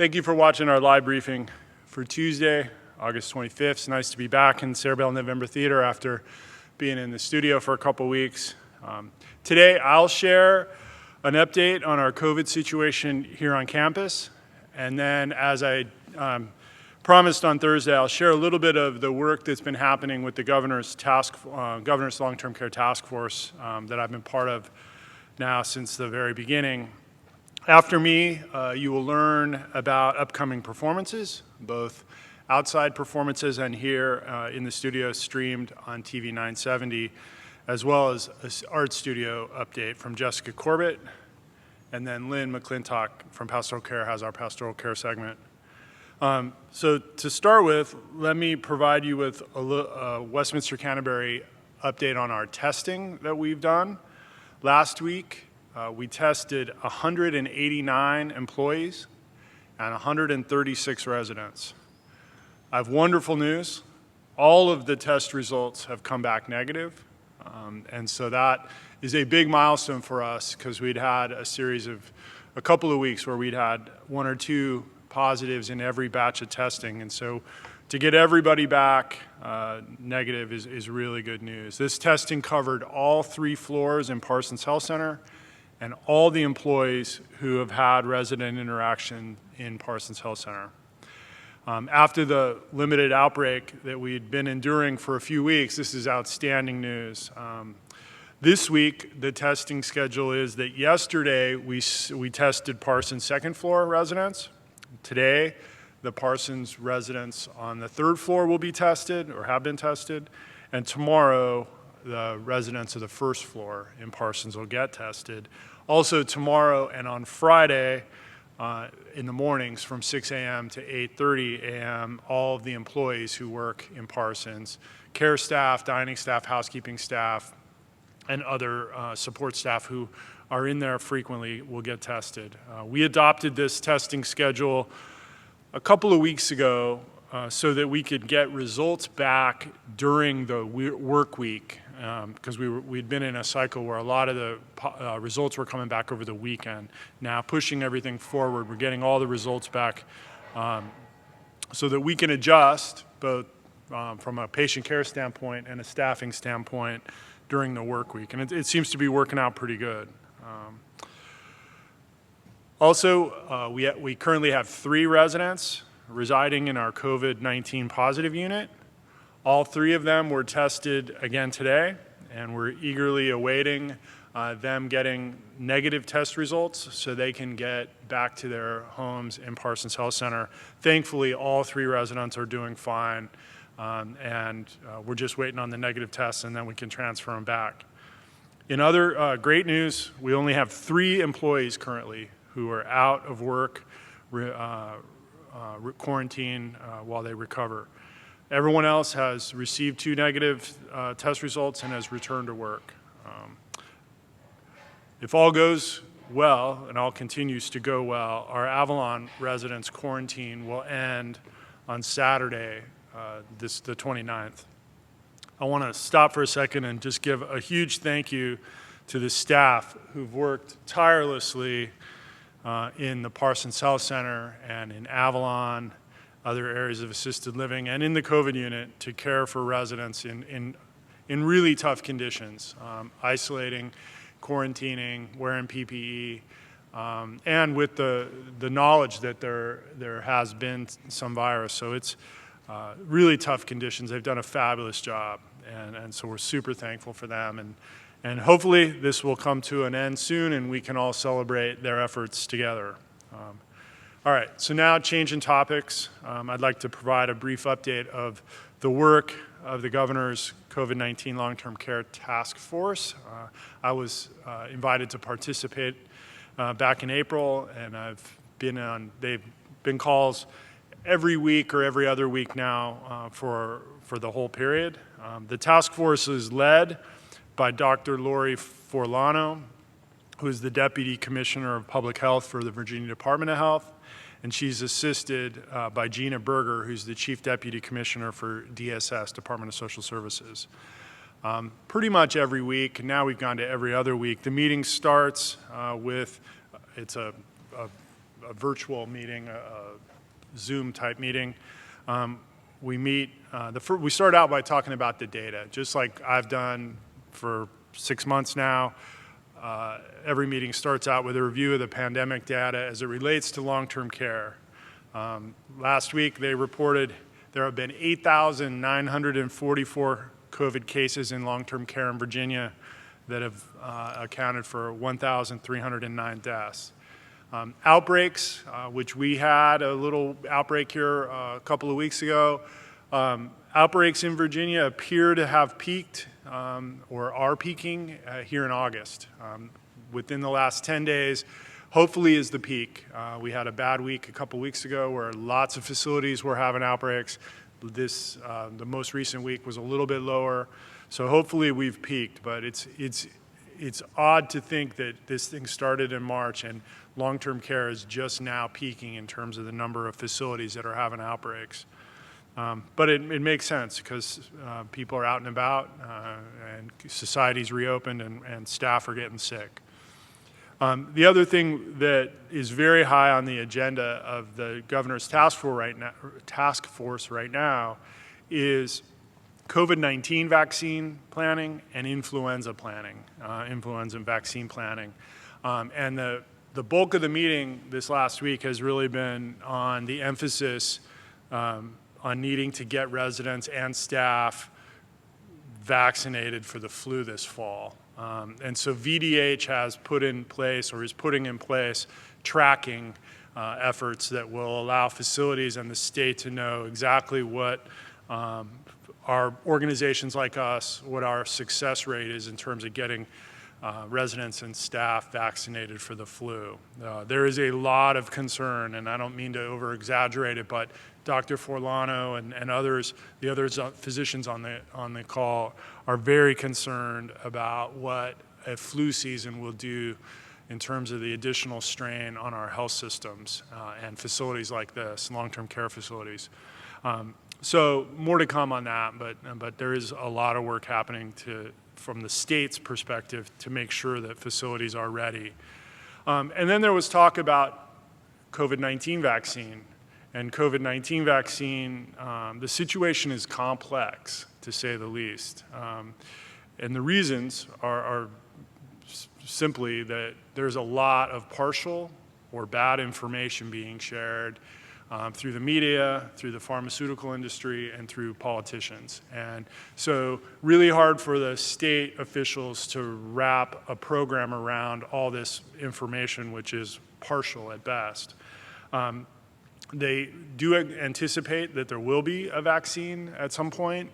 Thank you for watching our live briefing for Tuesday, August 25th. It's nice to be back in Cerebral November Theater after being in the studio for a couple weeks. Today, I'll share an update on our COVID situation here on campus. And then, as I promised on Thursday, I'll share a little bit of the work that's been happening with the Governor's Long-Term Care Task Force that I've been part of now since the very beginning. After me, you will learn about upcoming performances, both outside performances and here in the studio streamed on TV 970, as well as an art studio update from Jessica Corbitt, and then Lynn McClintock from Pastoral Care has our Pastoral Care segment. So to start with, let me provide you with a Westminster Canterbury update on our testing that we've done. Last week, we tested 189 employees and 136 residents. I have wonderful news. All of the test results have come back negative. And so that is a big milestone for us because we'd had a couple of weeks where we'd had one or two positives in every batch of testing. And so to get everybody back negative is really good news. This testing covered all 3 floors in Parsons Health Center and all the employees who have had resident interaction in Parsons Health Center. After the limited outbreak that we'd been enduring for a few weeks, this is outstanding news. This week, the testing schedule is that yesterday we tested Parsons second floor residents. Today, the Parsons residents on the 3rd floor will be tested or have been tested. And tomorrow, the residents of the 1st floor in Parsons will get tested. Also tomorrow and on Friday in the mornings from 6 a.m. to 8:30 a.m., all of the employees who work in Parsons, care staff, dining staff, housekeeping staff, and other support staff who are in there frequently will get tested. We adopted this testing schedule a couple of weeks ago so that we could get results back during the work week because we'd been in a cycle where a lot of the results were coming back over the weekend. Now pushing everything forward, we're getting all the results back so that we can adjust both from a patient care standpoint and a staffing standpoint during the work week. And it seems to be working out pretty good. Also, we currently have 3 residents residing in our COVID-19 positive unit. All 3 of them were tested again today, and we're eagerly awaiting them getting negative test results so they can get back to their homes in Parsons Health Center. Thankfully, all 3 residents are doing fine, and we're just waiting on the negative tests, and then we can transfer them back. In other great news, we only have 3 employees currently who are out of work, quarantine while they recover. Everyone else has received 2 negative test results and has returned to work. If all goes well, and all continues to go well, our Avalon residents quarantine will end on Saturday, the 29th. I want to stop for a second and just give a huge thank you to the staff who've worked tirelessly in the Parsons Health Center and in Avalon, other areas of assisted living, and in the COVID unit to care for residents in really tough conditions, isolating, quarantining, wearing PPE, and with the knowledge that there has been some virus. So it's really tough conditions. They've done a fabulous job, and so we're super thankful for them. And hopefully this will come to an end soon and we can all celebrate their efforts together. All right, so now changing topics. I'd like to provide a brief update of the work of the Governor's COVID-19 Long-Term Care Task Force. I was invited to participate back in April, and they've been calls every week or every other week now for the whole period. The task force is led by Dr. Lori Forlano, who is the Deputy Commissioner of Public Health for the Virginia Department of Health, and she's assisted by Gina Berger, who's the Chief Deputy Commissioner for DSS, Department of Social Services. Pretty much every week, and now we've gone to every other week. The meeting starts with, it's a a virtual meeting, a Zoom type meeting. We meet, we start out by talking about the data, just like I've done for 6 months now. Every meeting starts out with a review of the pandemic data as it relates to long-term care. Last week they reported there have been 8,944 COVID cases in long-term care in Virginia that have accounted for 1,309 deaths. Outbreaks, which we had a little outbreak here a couple of weeks ago. Outbreaks in Virginia appear to have peaked or are peaking here in August. Within the last 10 days, hopefully is the peak. We had a bad week a couple weeks ago where lots of facilities were having outbreaks. The most recent week was a little bit lower. So hopefully we've peaked, but it's odd to think that this thing started in March and long-term care is just now peaking in terms of the number of facilities that are having outbreaks. But it makes sense because people are out and about and society's reopened and staff are getting sick. The other thing that is very high on the agenda of the governor's task force right now is COVID-19 vaccine planning and influenza planning, influenza and vaccine planning. And the bulk of the meeting this last week has really been on the emphasis on needing to get residents and staff vaccinated for the flu this fall. And so VDH has put in place or is putting in place tracking efforts that will allow facilities and the state to know exactly what our organizations like us, what our success rate is in terms of getting residents and staff vaccinated for the flu. There is a lot of concern, and I don't mean to over-exaggerate it, but Dr. Forlano and others, the other physicians on the call, are very concerned about what a flu season will do in terms of the additional strain on our health systems and facilities like this, long-term care facilities. So more to come on that, but there is a lot of work happening from the state's perspective to make sure that facilities are ready. And then there was talk about COVID-19 vaccine. And COVID-19 vaccine, the situation is complex, to say the least. And the reasons are simply that there's a lot of partial or bad information being shared through the media, through the pharmaceutical industry, and through politicians. And so really hard for the state officials to wrap a program around all this information, which is partial at best. They do anticipate that there will be a vaccine at some point.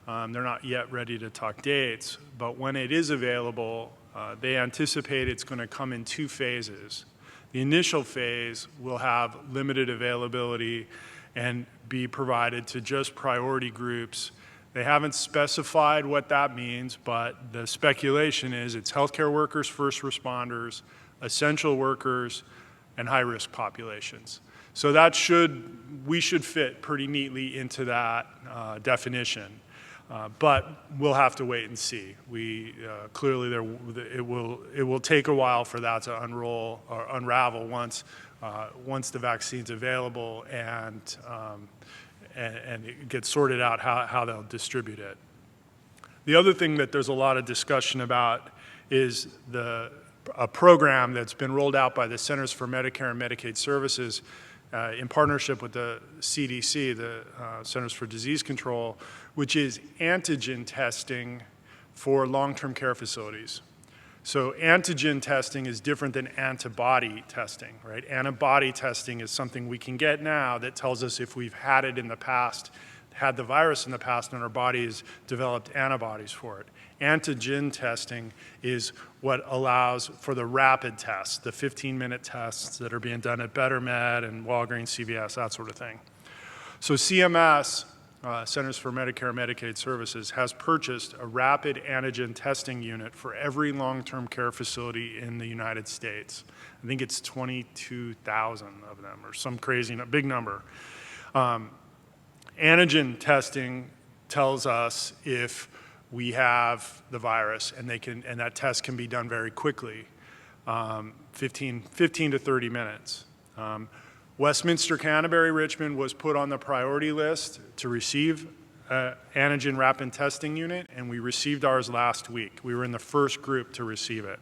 They're not yet ready to talk dates, but when it is available, they anticipate it's going to come in 2 phases. The initial phase will have limited availability and be provided to just priority groups. They haven't specified what that means, but the speculation is it's healthcare workers, first responders, essential workers, and high-risk populations. So we should fit pretty neatly into that definition. But we'll have to wait and see. Clearly it will take a while for that to unroll or unravel once the vaccine's available and it gets sorted out how they'll distribute it. The other thing that there's a lot of discussion about is a program that's been rolled out by the Centers for Medicare and Medicaid Services in partnership with the CDC, the Centers for Disease Control, which is antigen testing for long-term care facilities. So antigen testing is different than antibody testing, right? Antibody testing is something we can get now that tells us if we've had it in the past, had the virus in the past, and our body has developed antibodies for it. Antigen testing is what allows for the rapid tests, the 15-minute tests that are being done at BetterMed and Walgreens, CVS, that sort of thing. So CMS, Centers for Medicare and Medicaid Services, has purchased a rapid antigen testing unit for every long-term care facility in the United States. I think it's 22,000 of them or some crazy, big number. Antigen testing tells us if we have the virus, and that test can be done very quickly, 15 to 30 minutes. Westminster Canterbury Richmond was put on the priority list to receive antigen rapid testing unit, and we received ours last week. We were in the first group to receive it.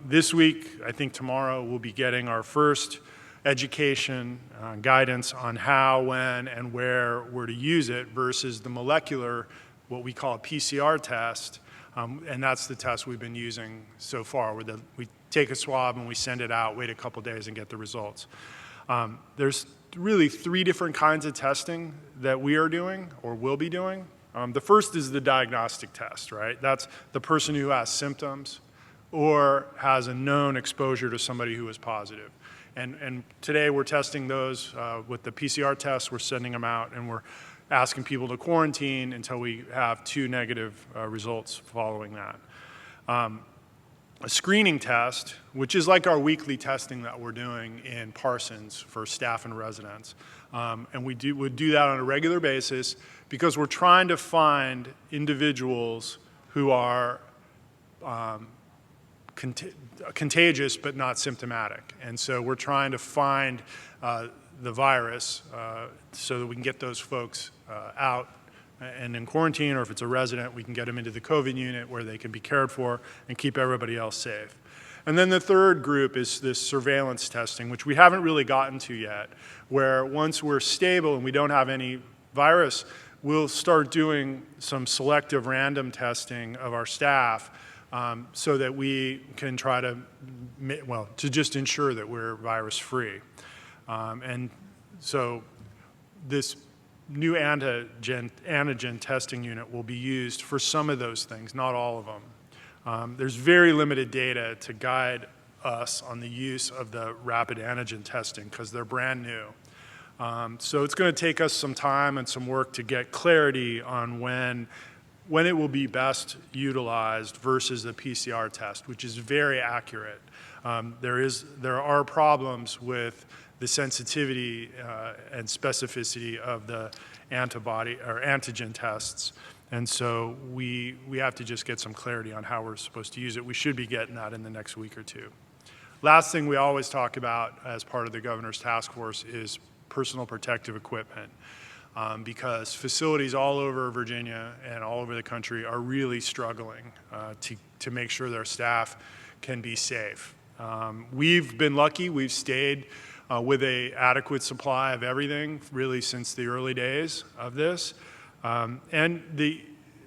This week, I think tomorrow, we'll be getting our first education guidance on how, when, and where we're to use it versus the molecular, what we call a PCR test, and that's the test we've been using so far. We take a swab and we send it out, wait a couple days and get the results. There's really 3 different kinds of testing that we are doing or will be doing. The first is the diagnostic test, right? That's the person who has symptoms or has a known exposure to somebody who is positive. And today we're testing those with the PCR tests. We're sending them out and we're asking people to quarantine until we have 2 negative results following that. A screening test, which is like our weekly testing that we're doing in Parsons for staff and residents. And would do that on a regular basis because we're trying to find individuals who are contagious but not symptomatic. And so we're trying to find the virus so that we can get those folks out and in quarantine, or if it's a resident, we can get them into the COVID unit where they can be cared for and keep everybody else safe. And then the third group is this surveillance testing, which we haven't really gotten to yet, where once we're stable and we don't have any virus, we'll start doing some selective random testing of our staff so that we can try to just ensure that we're virus-free. And so this new antigen testing unit will be used for some of those things, not all of them. There's very limited data to guide us on the use of the rapid antigen testing because they're brand new. So it's going to take us some time and some work to get clarity on when it will be best utilized versus the PCR test, which is very accurate. There are problems with the sensitivity and specificity of the antibody or antigen tests. And so we have to just get some clarity on how we're supposed to use it. We should be getting that in the next week or 2. Last thing we always talk about as part of the governor's task force is personal protective equipment. Because facilities all over Virginia and all over the country are really struggling to make sure their staff can be safe. We've been lucky. We've stayed with an adequate supply of everything really since the early days of this. And the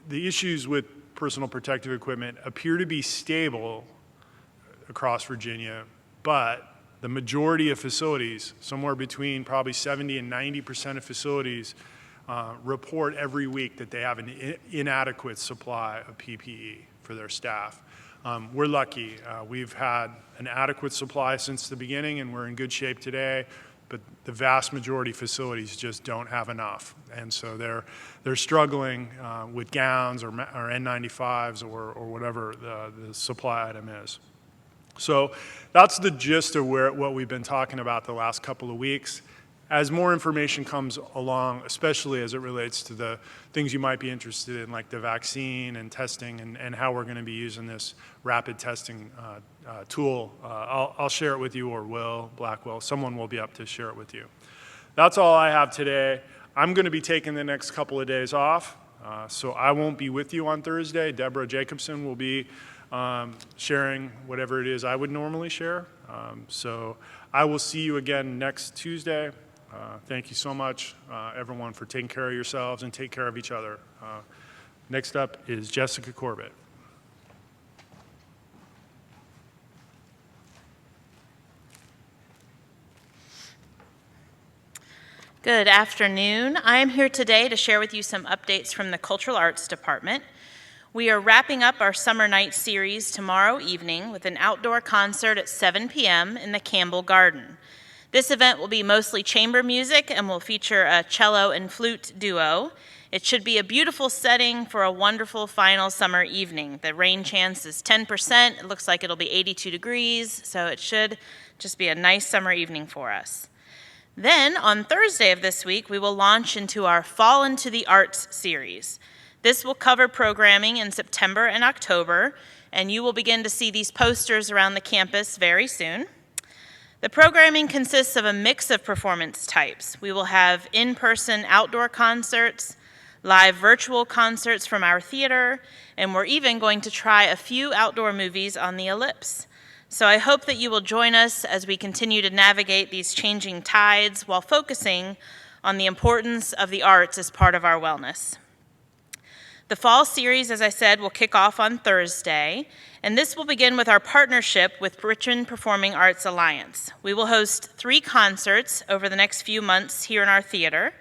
issues with personal protective equipment appear to be stable across Virginia, but the majority of facilities, somewhere between probably 70 and 90% of facilities, report every week that they have an inadequate supply of PPE for their staff. We're lucky. We've had an adequate supply since the beginning, and we're in good shape today, but the vast majority of facilities just don't have enough. And so they're struggling with gowns or N95s or whatever the supply item is. So that's the gist of what we've been talking about the last couple of weeks. As more information comes along, especially as it relates to the things you might be interested in, like the vaccine and testing and how we're going to be using this rapid testing tool, I'll share it with you, or Will Blackwell. Someone will be up to share it with you. That's all I have today. I'm going to be taking the next couple of days off, so I won't be with you on Thursday. Deborah Jacobson will be sharing whatever it is I would normally share. So I will see you again next Tuesday. Thank you so much, everyone, for taking care of yourselves and take care of each other. Next up is Jessica Corbitt. Good afternoon. I am here today to share with you some updates from the Cultural Arts Department. We are wrapping up our Summer Night series tomorrow evening with an outdoor concert at 7 p.m. in the Campbell Garden. This event will be mostly chamber music and will feature a cello and flute duo. It should be a beautiful setting for a wonderful final summer evening. The rain chance is 10%. It looks like it'll be 82 degrees, so it should just be a nice summer evening for us. Then, on Thursday of this week, we will launch into our Fall into the Arts series. This will cover programming in September and October, and you will begin to see these posters around the campus very soon. The programming consists of a mix of performance types. We will have in-person outdoor concerts, live virtual concerts from our theater, and we're even going to try a few outdoor movies on the Ellipse. So I hope that you will join us as we continue to navigate these changing tides while focusing on the importance of the arts as part of our wellness. The fall series, as I said, will kick off on Thursday, and this will begin with our partnership with Richmond Performing Arts Alliance. We will host 3 concerts over the next few months here in our theater.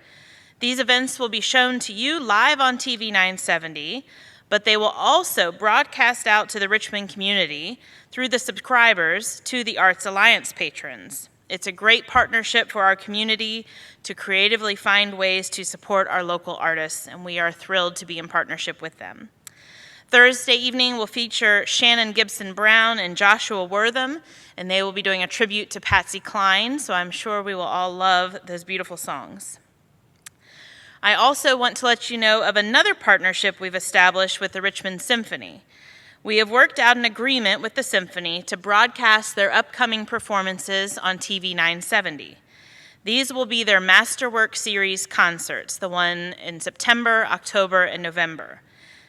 These events will be shown to you live on TV 970, but they will also broadcast out to the Richmond community through the subscribers to the Arts Alliance patrons. It's a great partnership for our community to creatively find ways to support our local artists, and we are thrilled to be in partnership with them. Thursday evening will feature Shannon Gibson Brown and Joshua Wortham, and they will be doing a tribute to Patsy Cline, so I'm sure we will all love those beautiful songs. I also want to let you know of another partnership we've established with the Richmond Symphony. We have worked out an agreement with the Symphony to broadcast their upcoming performances on TV 970. These will be their Masterwork Series concerts, the one in September, October, and November.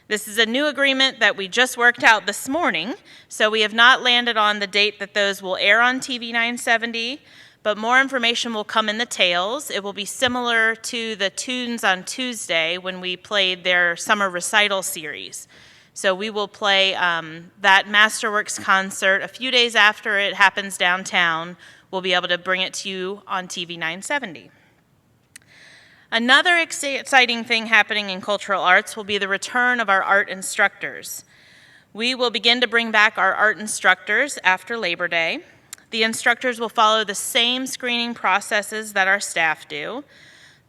This is a new agreement that we just worked out this morning, so we have not landed on the date that those will air on TV 970, but more information will come in the tails. It will be similar to the Tunes on Tuesday when we played their summer recital series. So we will play that Masterworks concert a few days after it happens downtown. We'll be able to bring it to you on TV 970. Another exciting thing happening in cultural arts will be the return of our art instructors. We will begin to bring back our art instructors after Labor Day. The instructors will follow the same screening processes that our staff do.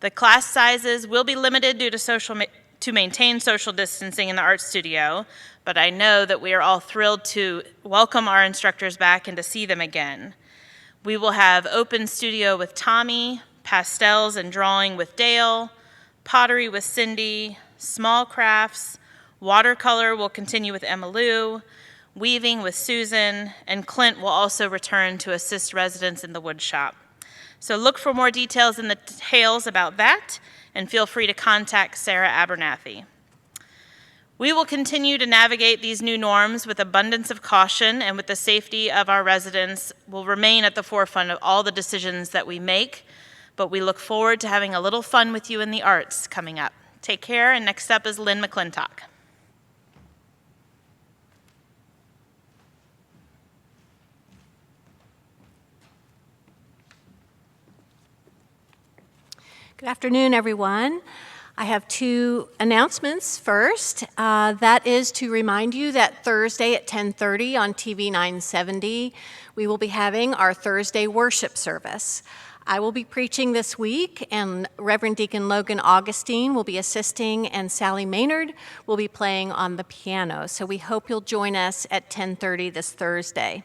The class sizes will be limited due to maintain social distancing in the art studio, but I know that we are all thrilled to welcome our instructors back and to see them again. We will have open studio with Tommy, pastels and drawing with Dale, pottery with Cindy, small crafts, watercolor will continue with Emma Lou, weaving with Susan, and Clint will also return to assist residents in the wood shop. So look for more details in the tales about that, and feel free to contact Sarah Abernathy. We will continue to navigate these new norms with abundance of caution, and with the safety of our residents will remain at the forefront of all the decisions that we make, but we look forward to having a little fun with you in the arts coming up. Take care, and next up is Lynn McClintock. Good afternoon, everyone. I have 2 announcements first. That is to remind you that Thursday at 10:30 on TV 970, we will be having our Thursday worship service. I will be preaching this week, and Reverend Deacon Logan Augustine will be assisting, and Sally Maynard will be playing on the piano. So we hope you'll join us at 10:30 this Thursday.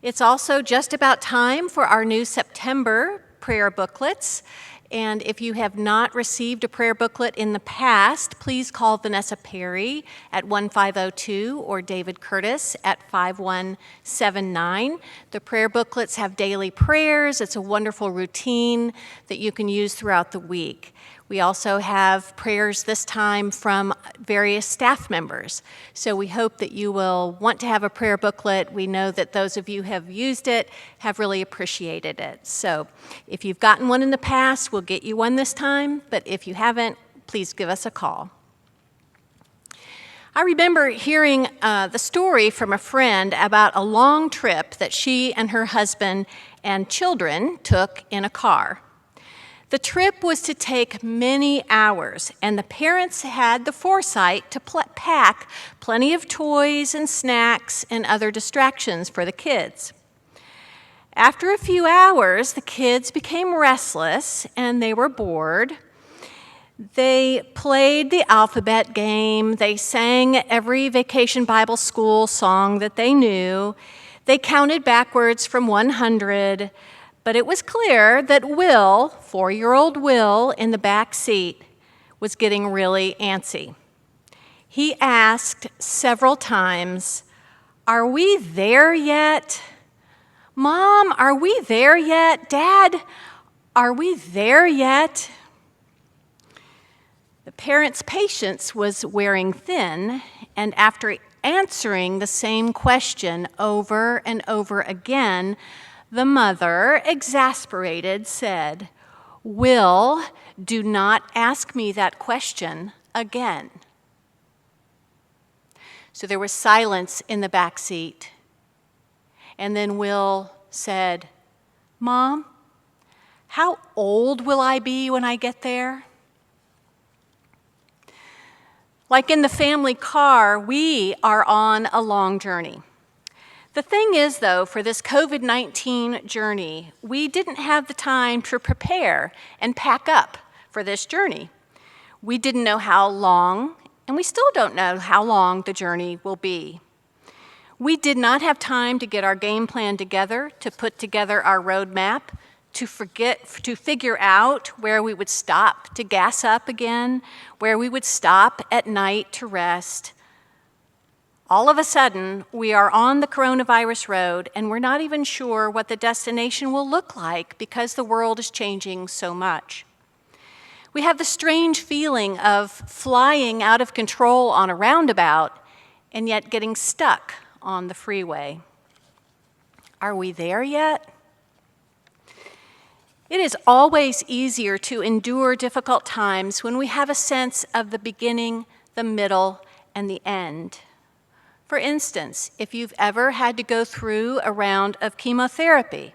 It's also just about time for our new September prayer booklets. And if you have not received a prayer booklet in the past, please call Vanessa Perry at 1502 or David Curtis at 5179. The prayer booklets have daily prayers. It's a wonderful routine that you can use throughout the week. We also have prayers this time from various staff members. So we hope that you will want to have a prayer booklet. We know that those of you who have used it have really appreciated it. So if you've gotten one in the past, we'll get you one this time. But if you haven't, please give us a call. I remember hearing the story from a friend about a long trip that she and her husband and children took in a car. The trip was to take many hours, and the parents had the foresight to pack plenty of toys and snacks and other distractions for the kids. After a few hours, the kids became restless and they were bored. They played the alphabet game. They sang every Vacation Bible School song that they knew. They counted backwards from 100. But it was clear that Will, 4-year-old Will, in the back seat, was getting really antsy. He asked several times, "Are we there yet? Mom, are we there yet? Dad, are we there yet? The parent's patience was wearing thin, and after answering the same question over and over again, the mother, exasperated, said, "Will, do not ask me that question again." So there was silence in the back seat. And then Will said, "Mom, how old will I be when I get there?" Like in the family car, we are on a long journey. The thing is, though, for this COVID-19 journey, we didn't have the time to prepare and pack up for this journey. We didn't know how long, and we still don't know how long the journey will be. We did not have time to get our game plan together, to put together our roadmap, to figure out where we would stop to gas up again, where we would stop at night to rest. All of a sudden, we are on the coronavirus road, and we're not even sure what the destination will look like because the world is changing so much. We have the strange feeling of flying out of control on a roundabout and yet getting stuck on the freeway. Are we there yet? It is always easier to endure difficult times when we have a sense of the beginning, the middle, and the end. For instance, if you've ever had to go through a round of chemotherapy,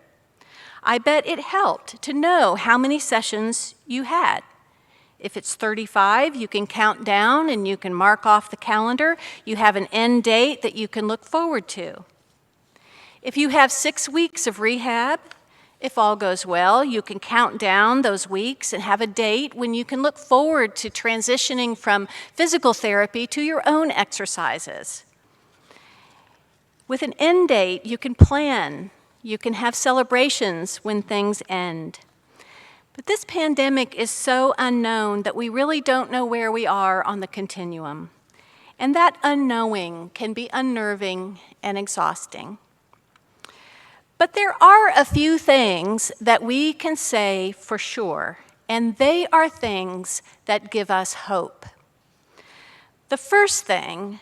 I bet it helped to know how many sessions you had. If it's 35, you can count down and you can mark off the calendar. You have an end date that you can look forward to. If you have 6 weeks of rehab, if all goes well, you can count down those weeks and have a date when you can look forward to transitioning from physical therapy to your own exercises. With an end date, you can plan. You can have celebrations when things end. But this pandemic is so unknown that we really don't know where we are on the continuum. And that unknowing can be unnerving and exhausting. But there are a few things that we can say for sure, and they are things that give us hope. The first thing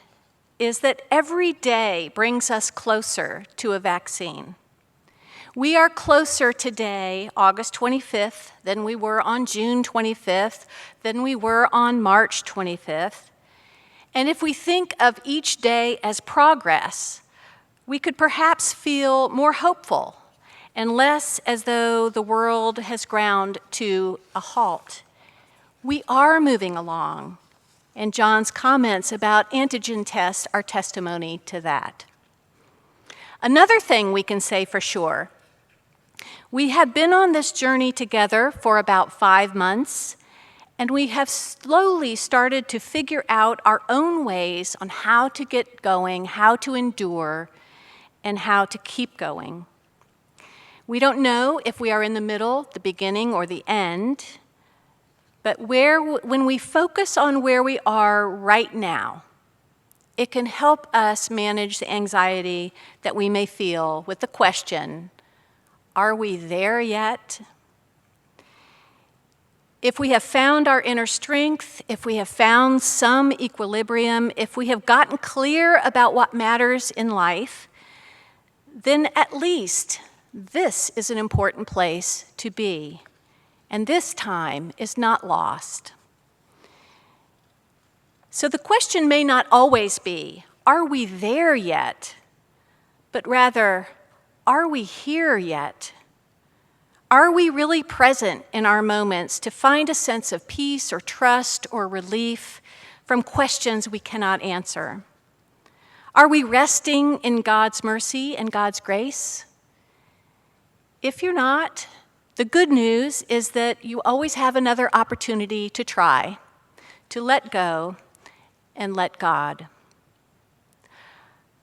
is that every day brings us closer to a vaccine. We are closer today, August 25th, than we were on June 25th, than we were on March 25th. And if we think of each day as progress, we could perhaps feel more hopeful and less as though the world has ground to a halt. We are moving along, and John's comments about antigen tests are testimony to that. Another thing we can say for sure, we have been on this journey together for about 5 months, and we have slowly started to figure out our own ways on how to get going, how to endure, and how to keep going. We don't know if we are in the middle, the beginning, or the end, but when we focus on where we are right now, it can help us manage the anxiety that we may feel with the question, are we there yet? If we have found our inner strength, if we have found some equilibrium, if we have gotten clear about what matters in life, then at least this is an important place to be, and this time is not lost. So the question may not always be, are we there yet? But rather, are we here yet? Are we really present in our moments to find a sense of peace or trust or relief from questions we cannot answer? Are we resting in God's mercy and God's grace? If you're not, the good news is that you always have another opportunity to try, to let go and let God.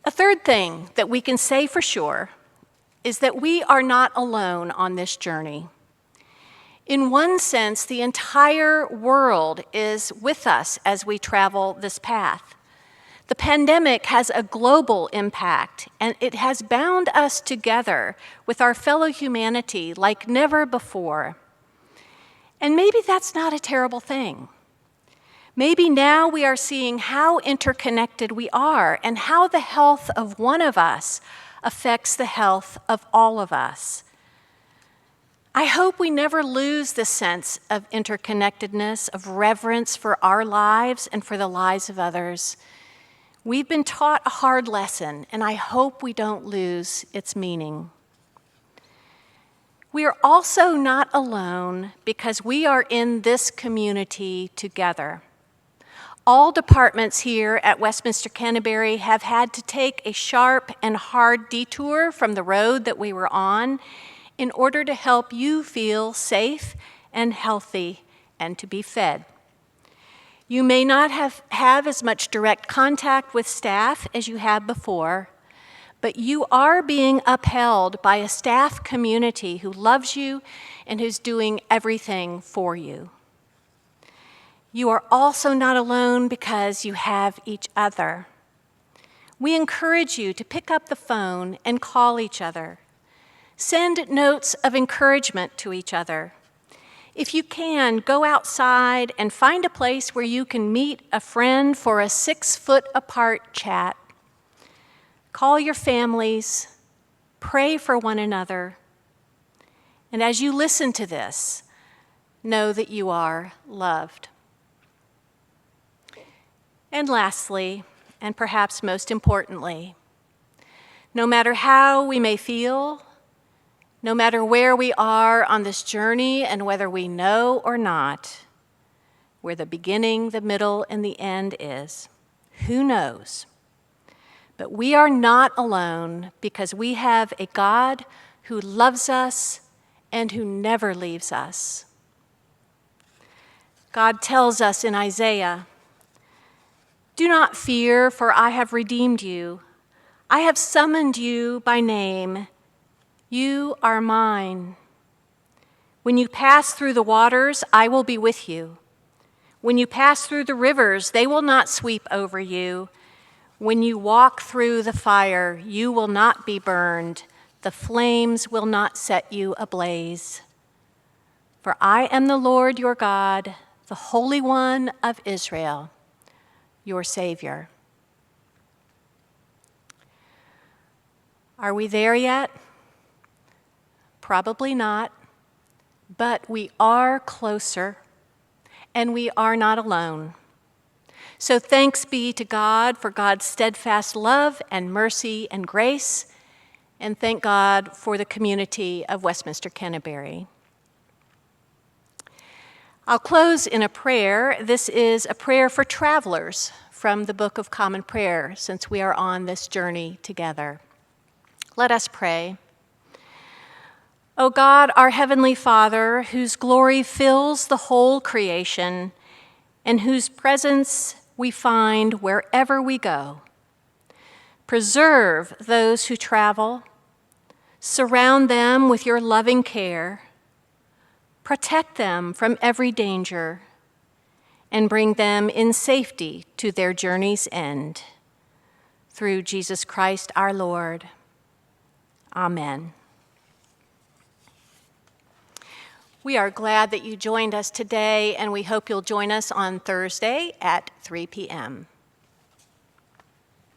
A third thing that we can say for sure is that we are not alone on this journey. In one sense, the entire world is with us as we travel this path. The pandemic has a global impact, and it has bound us together with our fellow humanity like never before. And maybe that's not a terrible thing. Maybe now we are seeing how interconnected we are and how the health of one of us affects the health of all of us. I hope we never lose the sense of interconnectedness, of reverence for our lives and for the lives of others. We've been taught a hard lesson, and I hope we don't lose its meaning. We are also not alone because we are in this community together. All departments here at Westminster Canterbury have had to take a sharp and hard detour from the road that we were on in order to help you feel safe and healthy and to be fed. You may not have as much direct contact with staff as you have before, but you are being upheld by a staff community who loves you and who's doing everything for you. You are also not alone because you have each other. We encourage you to pick up the phone and call each other. Send notes of encouragement to each other. If you can, go outside and find a place where you can meet a friend for a 6-foot-apart chat. Call your families, pray for one another, and as you listen to this, know that you are loved. And lastly, and perhaps most importantly, no matter how we may feel, no matter where we are on this journey and whether we know or not, where the beginning, the middle, and the end is, who knows? But we are not alone because we have a God who loves us and who never leaves us. God tells us in Isaiah, "Do not fear, for I have redeemed you. I have summoned you by name. You are mine. When you pass through the waters, I will be with you. When you pass through the rivers, they will not sweep over you. When you walk through the fire, you will not be burned. The flames will not set you ablaze. For I am the Lord your God, the Holy One of Israel, your Savior." Are we there yet? Probably not, but we are closer, and we are not alone. So thanks be to God for God's steadfast love and mercy and grace, and thank God for the community of Westminster Canterbury. I'll close in a prayer. This is a prayer for travelers from the Book of Common Prayer, since we are on this journey together. Let us pray. O God, our Heavenly Father, whose glory fills the whole creation, and whose presence we find wherever we go, preserve those who travel, surround them with your loving care, protect them from every danger, and bring them in safety to their journey's end. Through Jesus Christ our Lord. Amen. We are glad that you joined us today, and we hope you'll join us on Thursday at 3 p.m.